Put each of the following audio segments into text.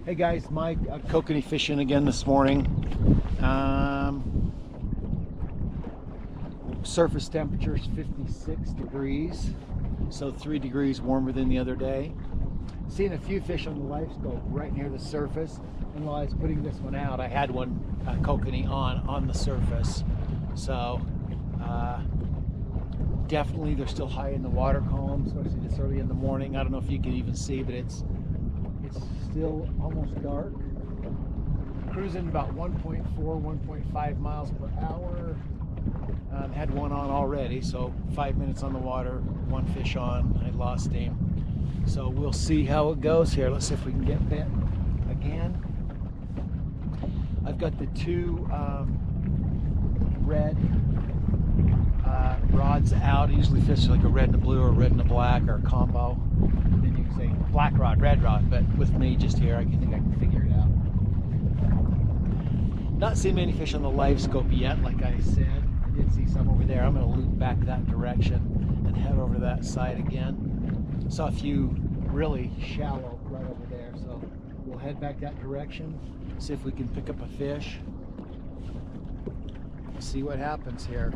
Hey guys, Mike, Kokanee fishing again this morning. Surface temperature is 56 degrees, so 3 degrees warmer than the other day. Seeing a few fish on the live scope right near the surface, and while I was putting this one out, I had one Kokanee on the surface. So definitely they're still high in the water column, especially this early in the morning. I don't know if you can even see, but it's still almost dark. Cruising about 1.4, 1.5 miles per hour. Had one on already, so 5 minutes on the water, one fish on. I lost him. So we'll see how it goes here. Let's see if we can get bit again. I've got the two red rods out. I usually fish like a red and a blue or a red and a black or a combo. Then you can say black rod, red rod, but with me just here, I think I can figure it out. Not seeing many fish on the live scope yet, like I said. I did see some over there. I'm going to loop back that direction and head over to that side again. Saw a few really shallow right over there, so we'll head back that direction, see if we can pick up a fish. See what happens here.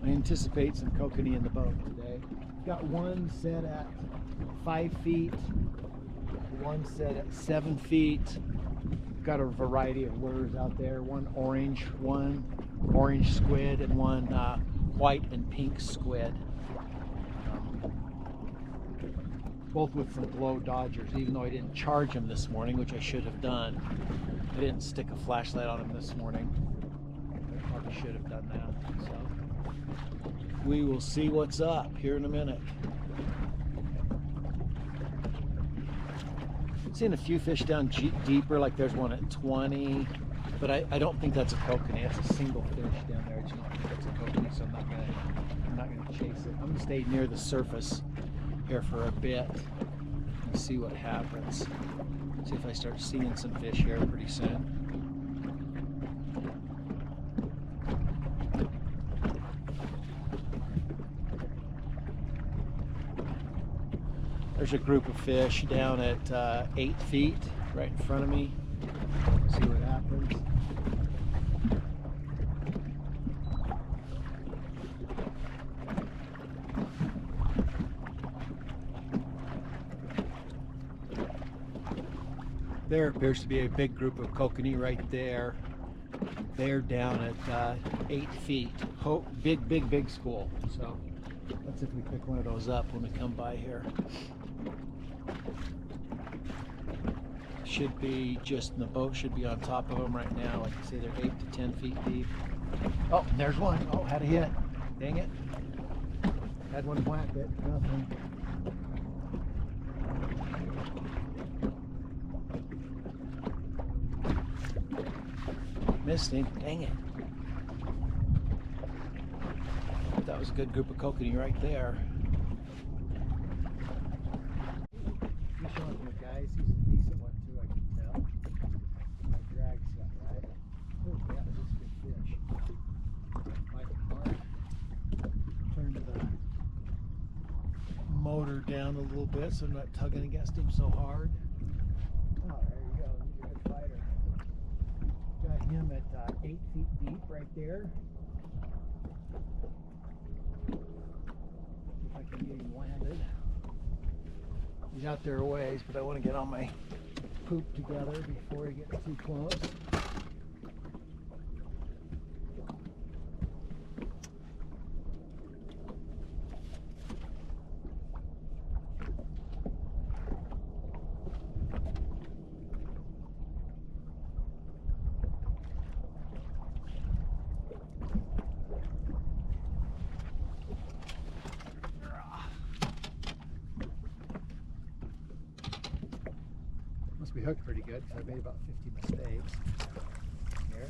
I anticipate some kokanee in the boat today. Got one set at 5 feet, one set at 7 feet. Got a variety of lures out there. One orange squid, and one white and pink squid. Both with some glow dodgers, even though I didn't charge them this morning, which I should have done. I didn't stick a flashlight on them this morning. I probably should have done that. So we will see what's up here in a minute. Seen a few fish down deeper, like there's one at 20, but I don't think that's a kokanee. That's a single fish down there. I just don't think that's a kokanee, so I'm not gonna chase it. I'm gonna stay near the surface here for a bit and see what happens. See if I start seeing some fish here pretty soon. There's a group of fish down at 8 feet right in front of me. See what happens. There appears to be a big group of kokanee right there. They're down at 8 feet. Big school. So let's see if we pick one of those up when we come by here. Should be just in the boat, should be on top of them right now. Like I say, they're 8 to 10 feet deep. Oh, there's one. Oh, had a hit. Dang it. Had one whack it. Nothing. Missed him. Dang it. That was a good group of kokanee right there. He's showing me, guys. He's a decent one too, I can tell. My drag set, right? Oh, yeah, this is a good fish. Bite it hard. Turn the motor down a little bit so I'm not tugging against him so hard. Oh, there you go. He's a good fighter. Got him at 8 feet deep right there. If I can get him landed. He's out there a ways, but I want to get all my poop together before he gets too close. Must be hooked pretty good because I made about 50 mistakes here.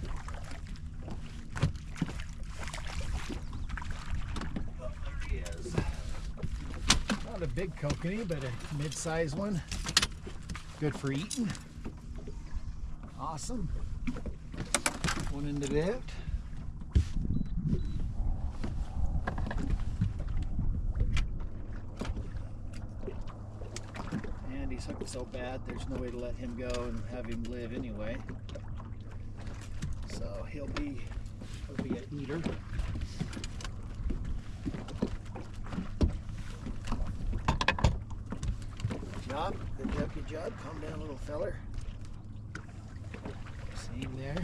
Oh, there he is. Not a big kokanee, but a mid-sized one. Good for eating. Awesome. One into it. took so bad, there's no way to let him go and have him live anyway. So he'll be an eater. Good job, good job, good job. Calm down, little feller. See him there?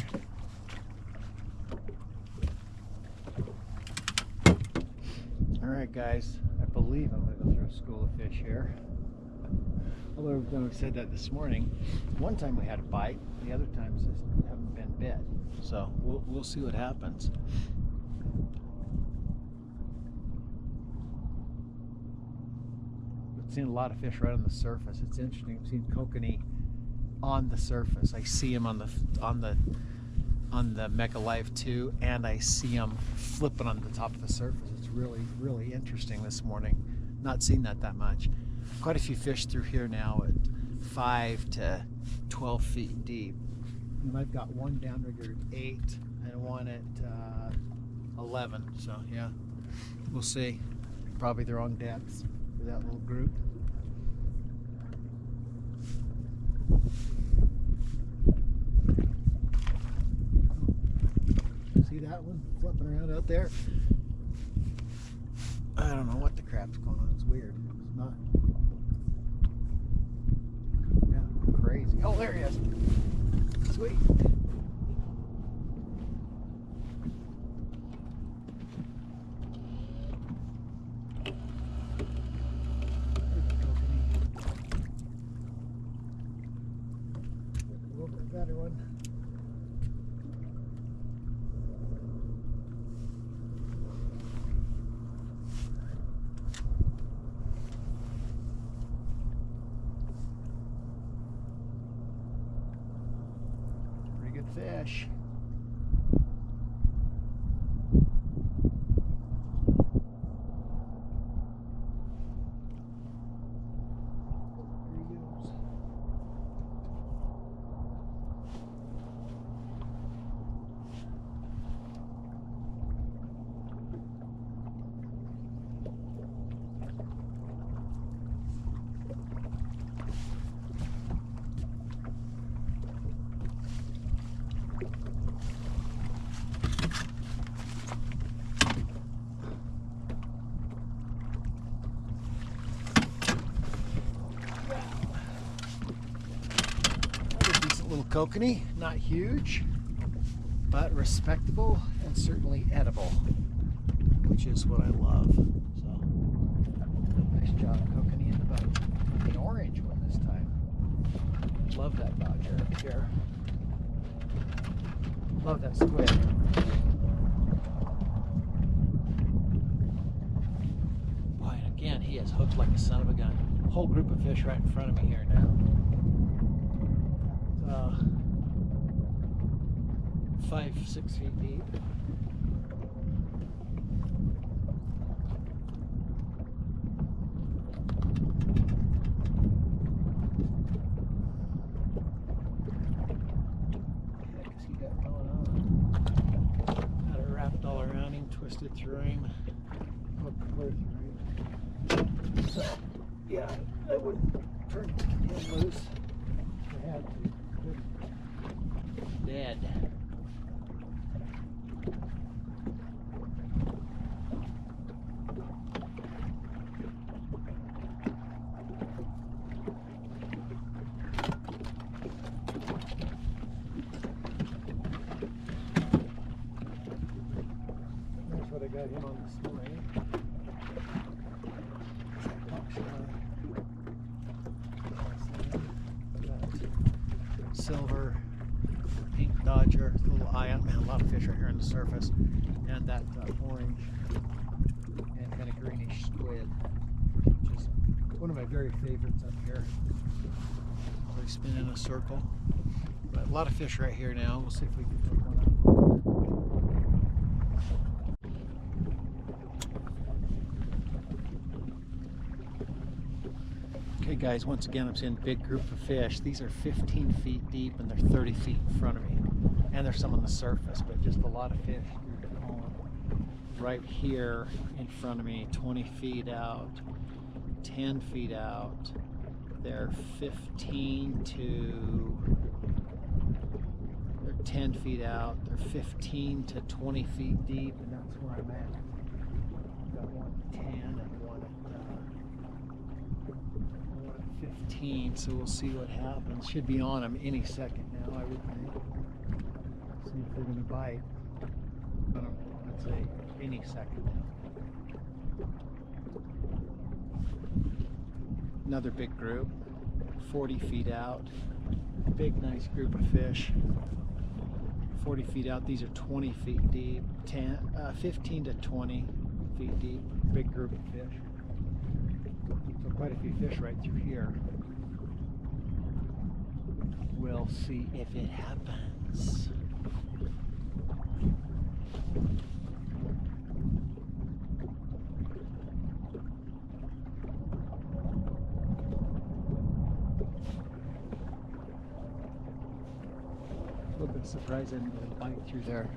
Alright guys, I believe I'm going to go through a school of fish here. Although I've said that this morning. One time we had a bite, the other times just haven't been bit. So we'll see what happens. I've seen a lot of fish right on the surface. It's interesting. I've seen kokanee on the surface. I see them on the Mega Live 2, and I see them flipping on the top of the surface. It's really interesting this morning. Not seen that much. Quite a few fish through here now at 5 to 12 feet deep. And I've got one downrigger at 8 and one at 11. So yeah, we'll see. Probably the wrong depths for that little group. See that one flipping around out there? I don't know what the crap's going on. It's weird. It's not. Yeah, crazy. Oh, there he is. Sweet. A little bit better one. Fish. There he goes. Little kokanee, not huge, but respectable and certainly edible, which is what I love. So, nice job, kokanee, and about an orange one this time. Love that dodger up here. Love that squid. Boy, and again, he is hooked like a son of a gun. Whole group of fish right in front of me here now. 5-6 feet deep. What the heck has he got going on? Had it wrapped all around him, twisted through him, hooked clear through him. So, yeah, I wouldn't turn him loose. I had to. Dead. That's what I got him on this morning. Silver, pink dodger, little ion, man, a lot of fish right here on the surface, and that orange and kind of greenish squid, which is one of my very favorites up here. They spin in a circle, but a lot of fish right here now. We'll see if we can pick one up. Okay guys, once again I'm seeing a big group of fish. These are 15 feet deep and they're 30 feet in front of me. And there's some on the surface, but just a lot of fish right here in front of me, 20 feet out, 10 feet out. They're 10 feet out. They're 15 to 20 feet deep, and that's where I'm at. Got one at 10 and one at 15, so we'll see what happens. Should be on them any second now, I would think. See if they're going to bite. I don't know. I'd say any second now. Another big group, 40 feet out. Big, nice group of fish. 40 feet out. These are 20 feet deep. 15 to 20 feet deep. Big group of fish. So quite a few fish right through here. We'll see if it happens. A little bit surprised I didn't really bite through there.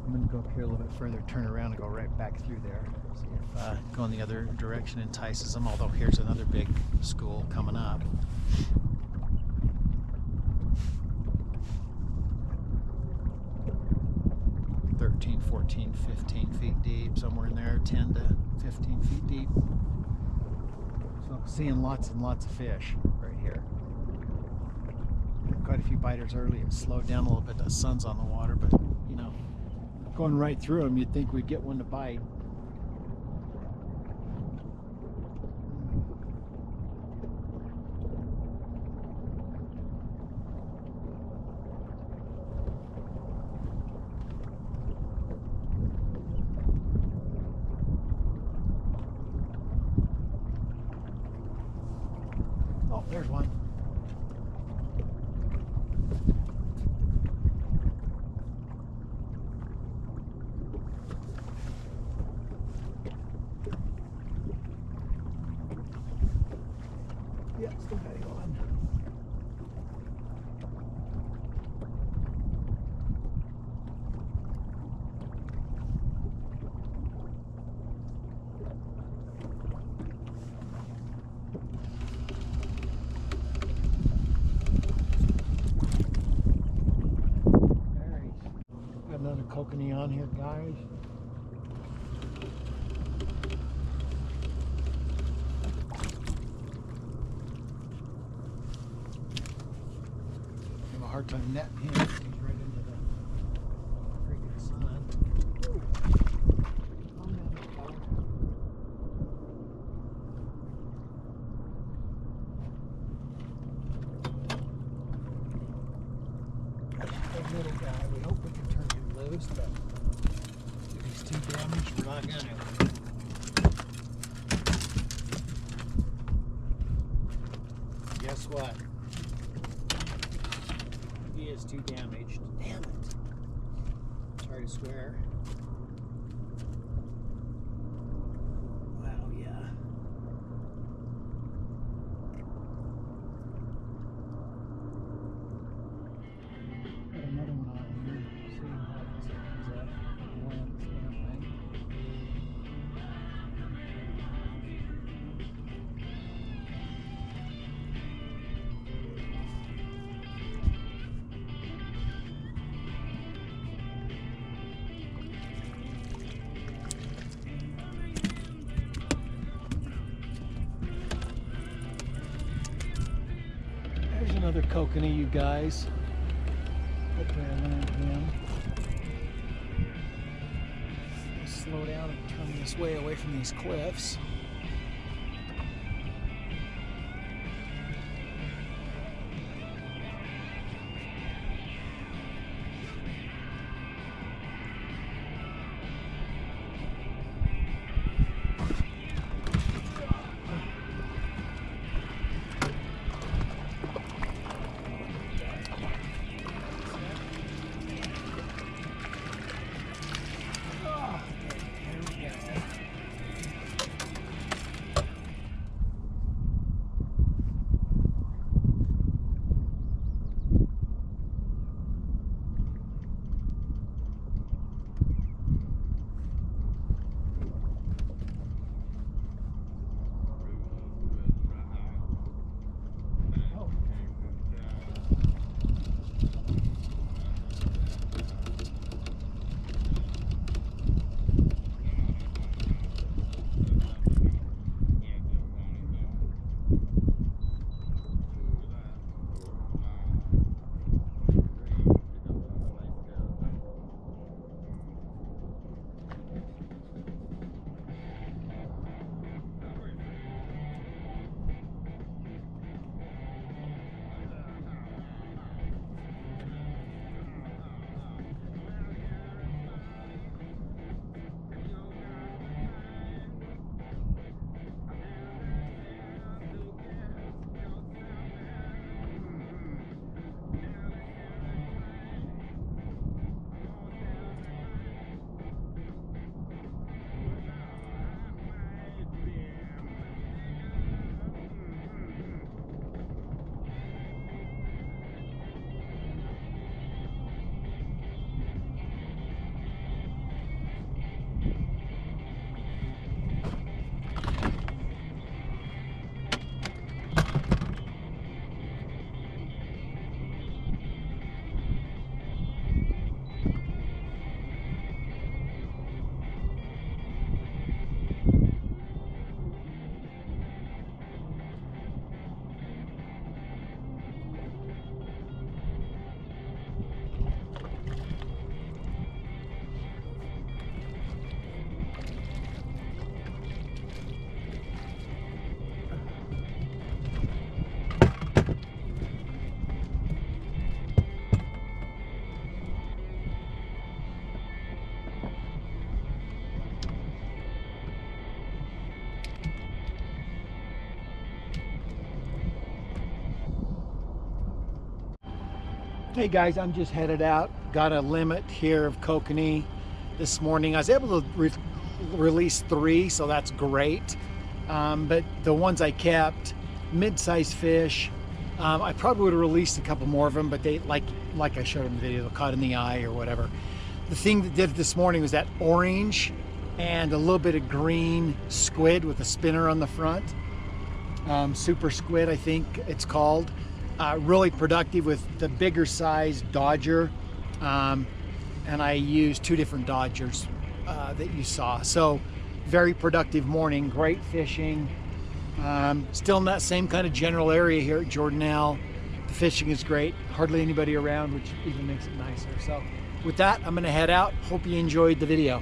I'm going to go up here a little bit further, turn around and go right back through there. See if going the other direction entices them, although here's another big school coming up. (13, 14, 15 feet deep, somewhere in there, 10 to 15 feet deep. So I'm seeing lots and lots of fish right here. Quite a few biters early. It slowed down a little bit. The sun's on the water, but you know, going right through them, you'd think we'd get one to bite. Oh, there's one. Yeah, still got it on. Got another kokanee on here, guys. Hard time netting him. He's right into the freaking sun. Big little guy. We hope we can turn him loose, but if he's too damaged, we're not gonna. Guess what? He is too damaged. Damn it. Sorry to swear. Wow, yeah. Got another one on here. See how this comes up. More on this damn thing. Another kokanee, you guys. Hopefully I land him. Slow down and turn this way away from these cliffs. Hey guys, I'm just headed out. Got a limit here of kokanee this morning. I was able to release 3, so that's great. But the ones I kept, mid-sized fish, I probably would have released a couple more of them, but they, like I showed in the video, they're caught in the eye or whatever. The thing that did it this morning was that orange and a little bit of green squid with a spinner on the front. Super squid, I think it's called. Really productive with the bigger size Dodger, and I used 2 different Dodgers that you saw. So very productive morning, great fishing. Still in that same kind of general area here at Jordanelle. The fishing is great, hardly anybody around, which even makes it nicer. So with that, I'm gonna head out. Hope you enjoyed the video.